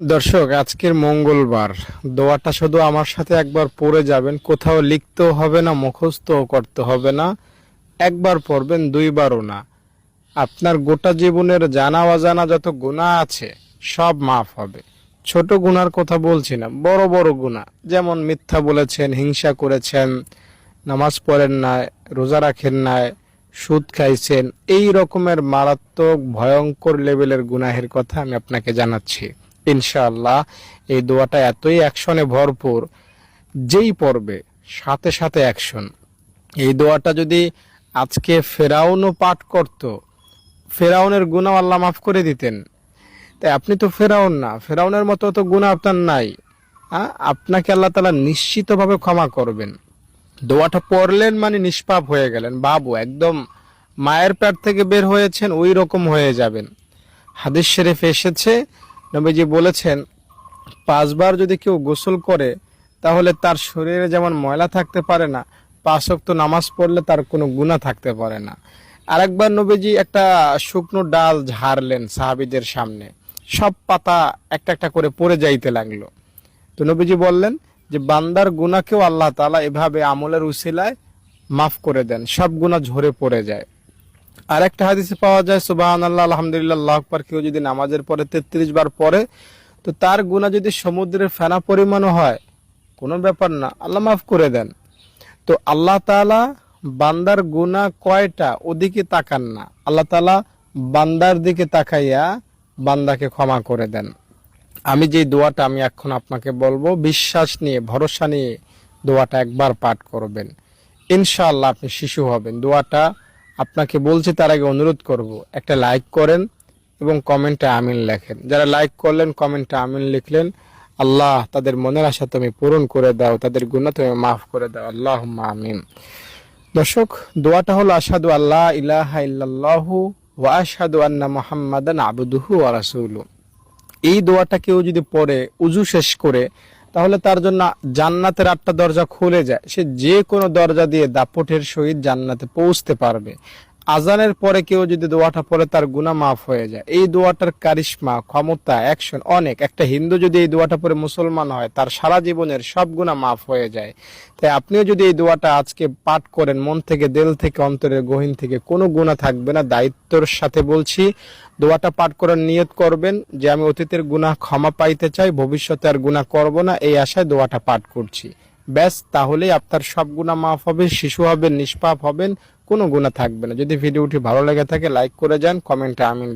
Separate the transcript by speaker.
Speaker 1: দর্শক, আজকের মঙ্গলবার। দোয়াটা শুধু আমার সাথে একবার পড়ে যাবেন, কোথাও লিখতেও হবে না, মুখস্থও করতে হবে না। একবার পড়বেন, দুইবারও না। আপনার গোটা জীবনের জানা অজানা যত গুনাহ আছে সব মাফ হবে। ছোট গুনার কথা বলছি না, বড় বড় গুনাহ, যেমন মিথ্যা বলেছেন, হিংসা করেছেন, নামাজ পড়েন নাই, রোজা রাখেন নাই, সুদ খাইছেন, এই রকমের মারাত্মক ভয়ঙ্কর লেভেলের গুনাহের কথা আমি আপনাকে জানাচ্ছি। ইনশাআল্লাহ এই দোয়াটা এতই অ্যাকশনে ভরপুর, যেই পড়বে সাথে সাথে অ্যাকশন। এই দোয়াটা যদি আজকে ফেরাউনও পাঠ করত, ফেরাউনের গুনাহ আল্লাহ মাফ করে দিতেন। তাই আপনি তো ফেরাউন না, ফেরাউনের মতো তো গুনাহ আপনার নাই। আপনাকে আল্লাহ তাআলা নিশ্চিতভাবে ক্ষমা করবেন। দোয়াটা পড়লেন মানে নিষ্পাপ হয়ে গেলেন, বাবু একদম মায়ের পেট থেকে বের হয়েছেন ওই রকম হয়ে যাবেন। হাদিস শরীফ এসেছে, নবীজি বলেছেন, 5 বার যদি কেউ গোসল করে তাহলে তার শরীরে যেমন ময়লা থাকতে পারে না, 5 ওয়াক্ত নামাজ পড়লে তার কোনো গুনাহ থাকতে পারে না। আরেকবার নবীজি একটা শুকনো ডাল ঝাড়লেন সাহাবীদের সামনে, সব পাতা একটা একটা করে পড়ে যাইতে লাগলো। তো নবীজি বললেন যে বান্দার গুনাহকেও আল্লাহ তাআলা এভাবে আমলের উসিলায় মাফ করে দেন, সব গুনাহ ঝরে পড়ে যায়। আর একটা হাদিসে পাওয়া যায়, সুবহানাল্লাহ, আলহামদুলিল্লাহ, আল্লাহু আকবার কেউ যদি নামাজের পরে 33 বার পড়ে, তো তার গুনাহ যদি সমুদ্রের ফেনা পরিমাণও হয়, কোনো ব্যাপার না, আল্লাহ মাফ করে দেন। তো আল্লাহ তাআলা বান্দার গুনাহ কয়টা ওদিকে তাকান না, আল্লাহ তাআলা বান্দার দিকে তাকাইয়া বান্দাকে ক্ষমা করে দেন। আমি যে দোয়াটা আমি এখন আপনাকে বলবো, বিশ্বাস নিয়ে, ভরসা নিয়ে দোয়াটা একবার পাঠ করবেন, ইনশাআল্লাহ আপনি শিশু হবেন। দোয়াটা আপনাকে বলছি, তার আগে অনুরোধ করব, একটা লাইক করেন এবং কমেন্টে আমিন লেখেন। যারা লাইক করলেন, কমেন্টে আমিন লিখলেন, আল্লাহ তাদের মনের আশা তুমি পূরণ করে দাও, তাদের গুনাহ তুমি মাফ করে দাও, আল্লাহুম্মা আমিন। দর্শক, দোয়াটা হলো আশহাদু আল্লা ইলাহা ইল্লাল্লাহু ওয়া আশহাদু আন্না মুহাম্মাদান আবদুহু ওয়া রাসূলুহু। এই দোয়াটা কেউ যদি পড়ে উজু শেষ করে, তাহলে তার জন্য জান্নাতের 8টা দরজা খুলে যায়। সে যে কোনো দরজা দিয়ে দাপটের সহিত জান্নাতে পৌঁছতে পারবে। আজানের পরে কেউ যদি দোয়াটা পড়ে, তার গুনাহ মাফ হয়ে যায়। এই দোয়াটার কারিশমা, ক্ষমতা, অ্যাকশন অনেক। একটা হিন্দু যদি এই দোয়াটা পড়ে মুসলমান হয়, তার সারা জীবনের সব গুনাহ মাফ হয়ে যায়। তাই আপনিও যদি এই দোয়াটা আজকে পাঠ করেন, মন থেকে, দিল থেকে, অন্তরের গহীন থেকে, কোনো গুনাহ থাকবে না। দায়িত্বর সাথে বলছি, দোয়াটা পাঠ করার নিয়ত করবেন যে আমি অতীতের গুনাহ ক্ষমা পাইতে চাই, ভবিষ্যতে আর গুনাহ করব না, এই আশায় দোয়াটা পাঠ করছি। ব্যাস, তাহলেই আপনার সব গুনাহ মাফ হবে, শিশু হবেন, নিষ্পাপ হবেন, কোনো গুনাহ থাকবে না। যদি ভিডিওটি ভালো লেগে থাকে লাইক করে যান, কমেন্টে আমিন।